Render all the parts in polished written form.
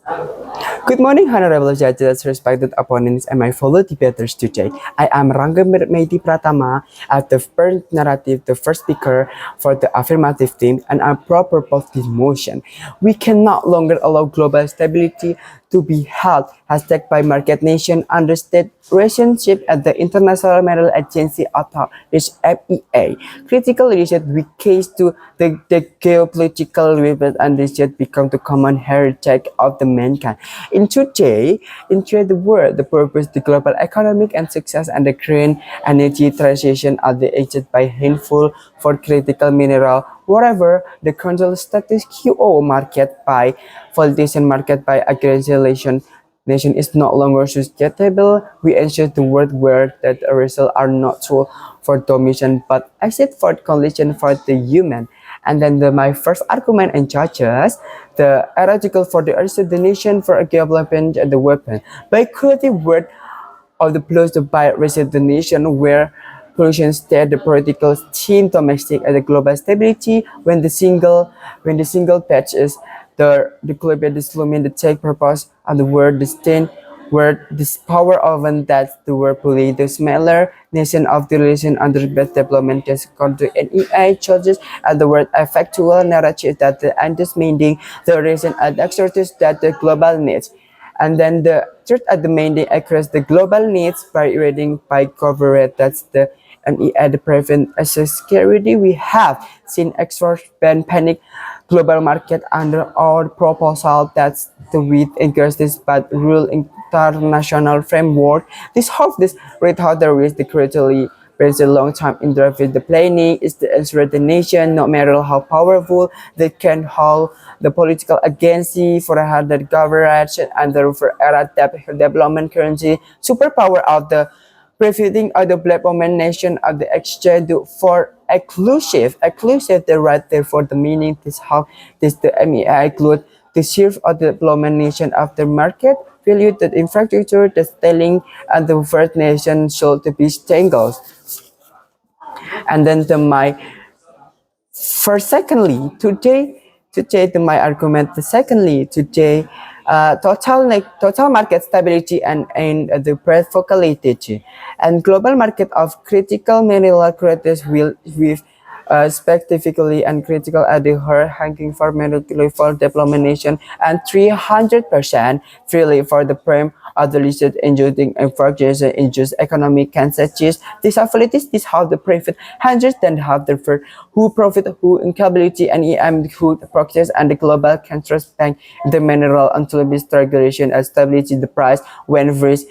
Good morning, honorable judges, respected opponents, and my fellow debaters today. I am RANGGA MEYDI Pratama, as the first narrative, the first speaker for the affirmative team, and I propose this motion. We can no longer allow global stability to be held hashtag by market nation under state relationship at the International Mineral Agency Authority (MEA). Critical leadership we case to the geopolitical rivers and this should become the common heritage of the mankind. In the world, the purpose, the global economic and success and the green energy transition are the aged by handful for critical mineral, whatever the control status quo market by validation market by aggregation nation is no longer sustainable. We ensure the world where that results are not tool for domination but exit for condition for the human. And then my first argument and judges the heretical for the rest of the nation for a development and the weapon by creative word of the plus by rest the nation where pollution state the political team domestic and the global stability when the single patch is the global dislumin the take purpose and the word distinct where this power of and that the word bully the smaller nation of the relation under best development is country NEA charges and the word effectual narrative that the endless meaning the reason and exercise that the global needs. And then the third at the main day across the global needs by reading by coverage that's the MEA the prevent as a security we have seen experts ban panic global market under our proposal that's the with increases but rule international framework. This hope this rate how there is the critically brings a long time in the planning is the answer the nation no matter how powerful they can hold the political agency for a hundred governance and the for era development currency superpower of the preventing of the black woman nation of the exchange for exclusive the right there for the meaning this how this the MEI include the shift of the development nation of the market value the infrastructure the styling and the first nation should be tangled. And then my first secondly today my argument secondly today total market stability and the price focality and global market of critical mineral credits will with specifically and critical at the her ranking for medical for development nation and 300% freely for the prime of the listed including infrastructure induced economic consequences disabilities this how the profit hundreds then have the first who profit who incapability and EM who practice and the global contrast bank the mineral until this regulation and stability the price when risk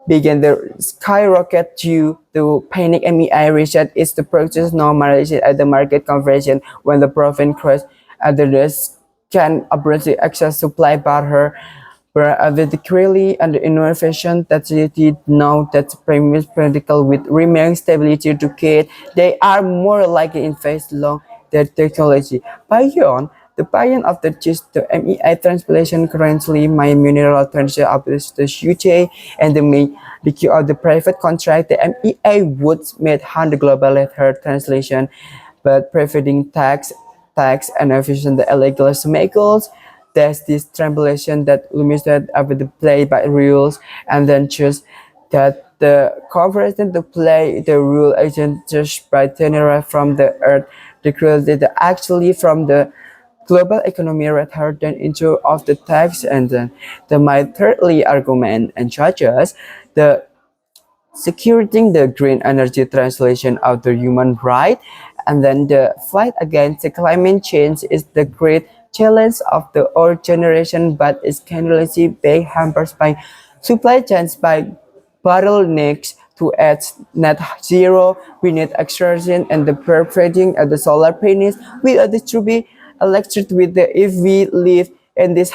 began the skyrocket due to panic MEI research is the process normalization at the market conversion when the profit crashed at the risk can abruptly access supply barrier vertically and innovation that did know that premise critical with remaining stability to create they are more likely invest long their technology. Beyond the buy-in of the gist the MEI translation currently my mineral transition of the UK and the main the queue of the private contract the MEI would made hand the global letter translation but preferring tax and efficient the illegal smuggles. There's this tribulation that limited over the play by rules and then choose that the corporation to play the rule agent just by turning from the earth the cruelty that actually from the global economy rather than into of the tax and then my thirdly argument and charges the securing the green energy translation of the human right and then the fight against the climate change is the great challenge of the old generation but is continuously being hampered by supply chains by bottlenecks to add net zero we need extraction and the perforating of the solar panels will distribute electricity with the if we live in this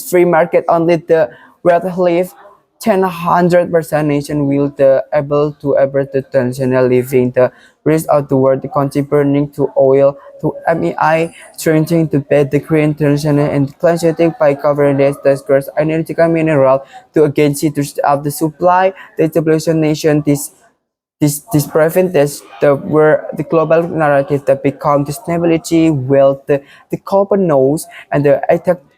free market only the wealth live 100% nation will the able to ever the traditional living the rest of the world contributing to oil to MEI strengthening to bed the green traditional and climate by covering this scarce energetic mineral to against it of the supply the population nation this prevent this the where the global narrative that become the stability wealth the carbon nose and the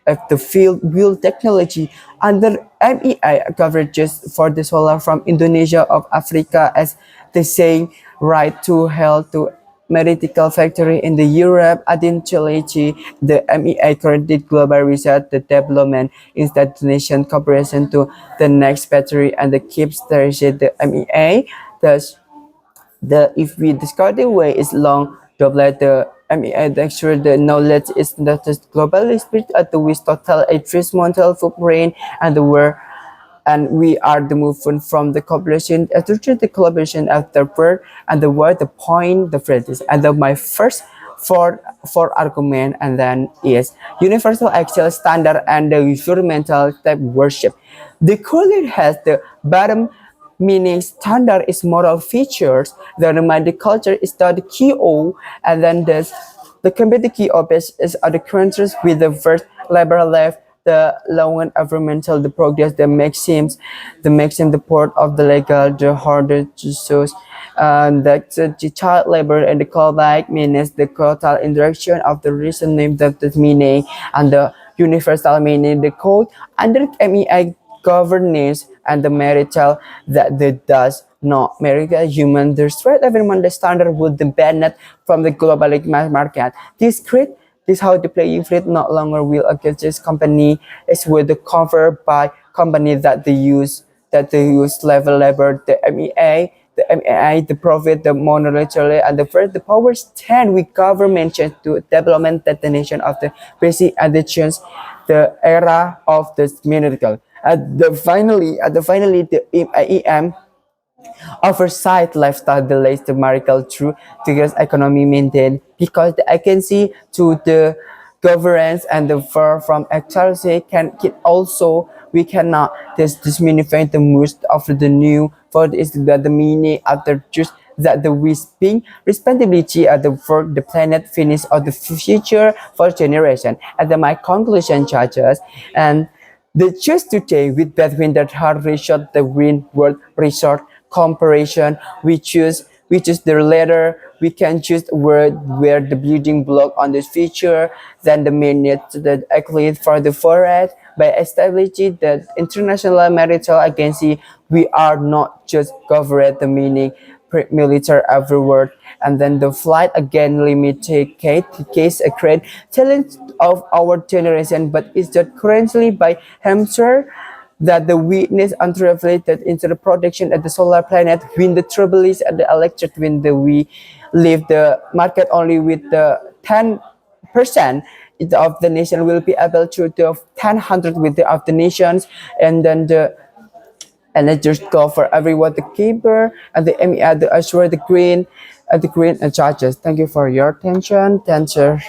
of the field wheel technology under MEI coverages for the solar from Indonesia of Africa as they say right to health to medical factory in the Europe additionally the MEI coordinate global research the development instead nation cooperation to the next battery and the keeps the MEI thus the if we discard the way is long double the actually the knowledge is not just globally spirit at the with total a mental footprint and the world and we are the movement from the collaboration to the collaboration of the word and the word the point the phrases and the, my first for argument and then is universal actual standard and the instrumental type worship the current has the bottom meaning standard is moral features the romantic culture is the key o and then this the community key office is the countries with the first liberal left the long and environmental the progress the maxims the port of the legal the harder to source and the child labor and the callback means the total interaction of the reason name the meaning and the universal meaning the code under MEI governance and the marital that the does not marital human the threat everyone the standard would the benefit from the global market this create this how the playing field not longer will against this company is with the cover by companies that they use level labor the MEA the profit the monetary and the first the power stand with government change to development destination of the basic additions the era of the miracle at the finally the EM oversight lifestyle delays the miracle through the economy maintained because I can see to the governance and the far from exercise can also we cannot disminify the most of the new for is that the meaning of the just that the whispering responsibility of the for the planet finish of the future for generation and then my conclusion charges and the choose today with between that hard resort the wind world resort comparison we choose the letter we can choose word where the building block on this feature then the minute that actually for the forest by establishing the international maritime agency we are not just covered the meaning military everywhere and then the flight again limited case a great challenge of our generation but is that currently by hamster that the witness unrelated into the production of the solar planet when the trouble is at the electric when the we leave the market only with the 10% of the nation will be able to the 10 with the of the nations and then the and I just go for everyone the keeper and the MEI the assure the green and charges. Thank you for your attention. Thank you.